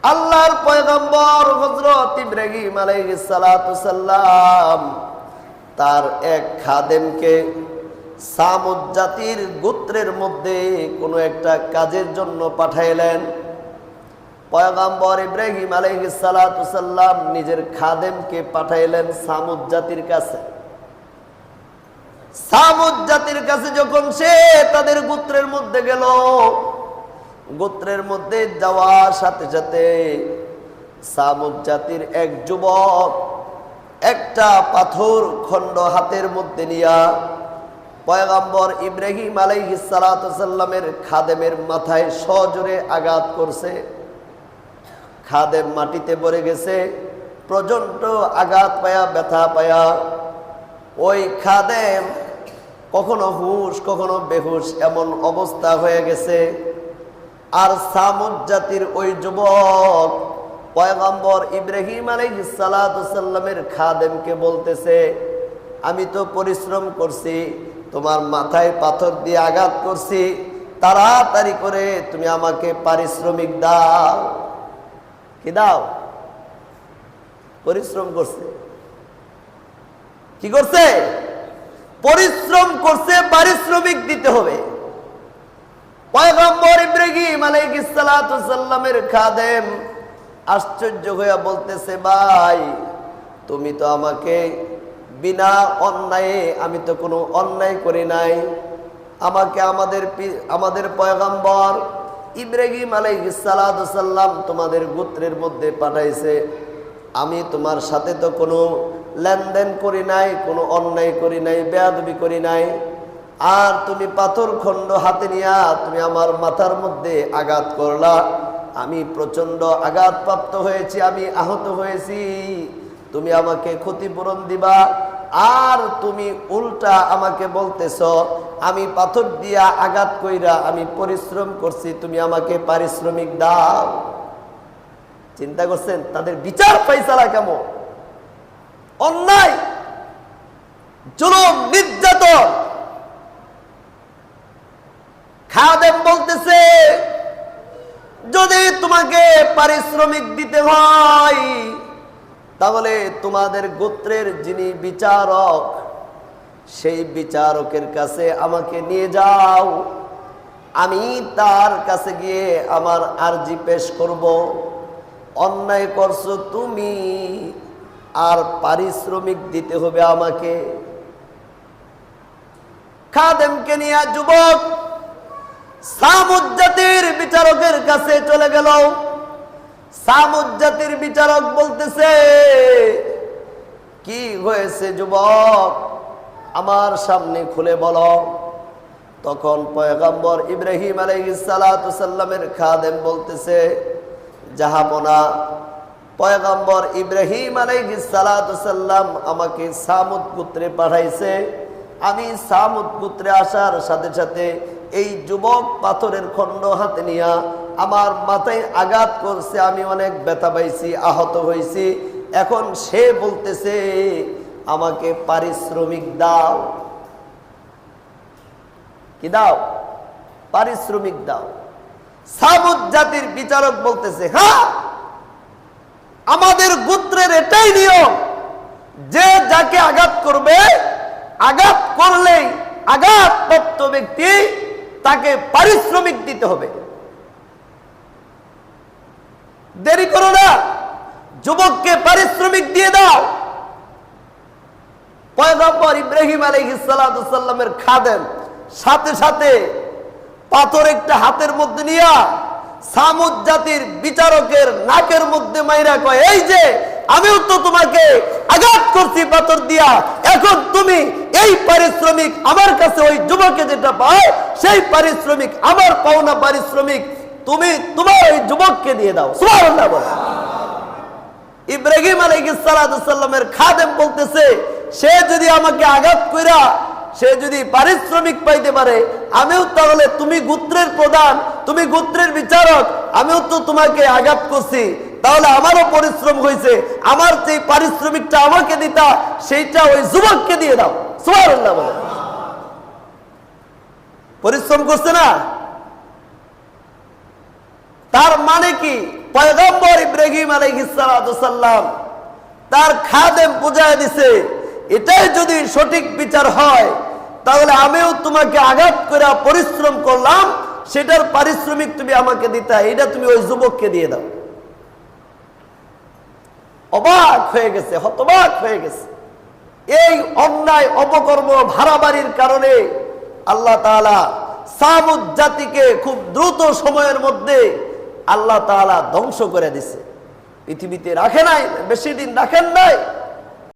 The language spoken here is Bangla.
আল্লাহর পয়গম্বর হযরত ইব্রাহিম আলাইহিস সালাতু সাল্লাম তার এক খাদেমকে সামুদ জাতির গোত্রের মধ্যে কোনো একটা কাজের জন্য পাঠাইলেন। পয়গম্বর ইব্রাহিম আলাইহিস সালাতু সাল্লাম নিজের খাদেমকে পাঠাইলেন সামুদ জাতির কাছে। সামুদ জাতির কাছে যখন সে তাদের গোত্রের মধ্যে গেল, গোত্রের মধ্যে যাওয়ার সাথে সাথে সামুদ জাতির এক যুবক একটা পাথর খণ্ড হাতের মধ্যে নিয়া পয়গম্বর ইব্রাহিম আলাইহিস সালাতু সাল্লামের খাদেমের মাথায় সজোরে আঘাত করছে। খাদেম মাটিতে পড়ে গেছে, প্রচন্ড আঘাত পায়া, ব্যথা পায়া। ওই খাদেম কখনো হুঁশ কখনো বেহুশ এমন অবস্থা হয়ে গেছে। আর সামুদ জাতির ওই যুবক পয়গম্বর ইব্রাহিম আলাইহিস সালাতু সাল্লামের খাদেমকে বলতেছে, আমি তো পরিশ্রম করছি, তোমার মাথায় পাথর দিয়ে আঘাত করছি, তাড়াতাড়ি করে তুমি আমাকে পারিশ্রমিক দাও। কি দাও? পরিশ্রম করছে। কি করছে? পরিশ্রম করছে, পারিশ্রমিক দিতে হবে। পয়গম্বর ইব্রাহিম আলাইহিস সালাতু সাল্লামের খাদেম আশ্চর্য হয়ে বলতেছে, ভাই তুমি তো আমাকে বিনা অন্যায়ে, আমি তো কোনো অন্যায় করি নাই, আমাকে আমাদের পয়গম্বর ইব্রাহিম আলাইহিস সালাতু সাল্লাম তোমাদের গোত্রের মধ্যে পাঠাইছে, আমি তোমার সাথে তো কোনো লেনদেন করি নাই, কোনো অন্যায় করি নাই, বেয়াদবি করি নাই। আর তুমি পাথর খণ্ড হাতে নিয়া তুমি আমার মাথার মধ্যে আঘাত করলা, আমি প্রচন্ড আঘাতপ্রাপ্ত হয়েছি, আমি আহত হয়েছি, তুমি আমাকে ক্ষতিপূরণ দিবা। আর তুমি উল্টা আমাকে বলতেছ আমি পাথর দিয়া আঘাত কইরা আমি পরিশ্রম করছি, তুমি আমাকে পারিশ্রমিক দাও। চিন্তা করছেন তাদের বিচার ফাইসালা কেমন? অন্যায়, জুলুম, নির্যাতন। খাদেম বলতেছে, যদি তোমাকে পারিশ্রমিক দিতে হয় তাহলে তোমাদের গোত্রের যিনি বিচারক, সেই বিচারকের কাছে আমাকে নিয়ে যাও, আমি তার কাছে গিয়ে আমার আরজি পেশ করব, অন্যায় করছো তুমি আর পারিশ্রমিক দিতে হবে আমাকে। খাদেমকে নিয়ে যুবক সামুদ জাতির বিচারকের কাছে চলে গেল। সামুদ জাতির বিচারক বলতেছে, কি হয়েছে যুবক, আমার সামনে খুলে বলো। তখন পয়গম্বর ইব্রাহিম আলাইহিস সালাতু সাল্লামের খাদেম বলতেছে, জাহাপনা, পয়গম্বর ইব্রাহিম আলাইহিস সালাতু সাল্লাম আমাকে সামুদ গোত্রে পাঠাইছে, আমি সামুদ গোত্রে আসার সাথে সাথে এই যুবক পাথরের খণ্ড হাতে নিয়া আমার মাথায় আঘাত করছে, আমি অনেক ব্যথা পাইছি, আহত হয়েছি। এখন সে বলতেছে আমাকে পারিশ্রমিক দাও। কি দাও? পারিশ্রমিক দাও। সামুদ জাতির বিচারক বলতেছে, হ্যাঁ, আমাদের গোত্রের এটাই নিয়ম যে যাকে আঘাত করবে, আঘাত করলেই আঘাতপ্রাপ্ত ব্যক্তি তাকে পারিশ্রমিক দিতে হবে। দেরি করো না, যুবককে পারিশ্রমিক দিয়ে দাও। পয়গম্বর ইব্রাহিম আলাইহিস সালাতু সাল্লামের খাদেম সাথে সাথে পাথর একটা হাতের মধ্যে নিয়া সামুদ জাতির বিচারকের নাকের মধ্যে মাইরা কয়, এই যে আমিও তো তোমাকে আঘাত করছি পাথর দিয়া, এখন তুমি এই পারিশ্রমিক আমার কাছে ওই যুবকে যেটা পায় সেই পারিশ্রমিক আমার পাওনা পারিশ্রমিক তুমি তোমার ওই যুবককে দিয়ে দাও। সুবহানাল্লাহ বলো। ইব্রাহিম আলাইহিস সালাতু সাল্লামের খাদেম বলতেছে, সে যদি আমাকে আঘাত কইরা সে যদি পারিশ্রমিক পাইতে পারে, আমিও তাহলে, তুমি গোত্রের প্রধান, তুমি গোত্রের বিচারক, আমিও তো তোমাকে আঘাত করছি, তাহলে আমারও পরিশ্রম হয়েছে, আমার যে পারিশ্রমিকটা আমাকে দিতা সেইটা ওই যুবককে দিয়ে দাও। সুবহানাল্লাহ বলো। পরিশ্রম করছে না, তার মানে কি পয়গম্বর ইব্রাহিম আলাইহিস সালাতু সাল্লাম তার খাদেম বুঝায় দিছে, এটাই যদি সঠিক বিচার হয় তাহলে আমিও তোমাকে আঘাত করে পরিশ্রম করলাম, সেটার পারিশ্রমিক তুমি আমাকে দিতে, এটা তুমি ওই যুবককে দিয়ে দাও। অবাক হয়ে গেছে, হতবাক হয়ে গেছে। এই অন্যায় অপকর্ম ভাড়াবাড়ির কারণে আল্লাহ তাআলা সামুদ জাতিকে খুব দ্রুত সময়ের মধ্যে আল্লাহ তাআলা ধ্বংস করে দিছে। পৃথিবীতে রাখে নাই, বেশি দিন রাখেন নাই।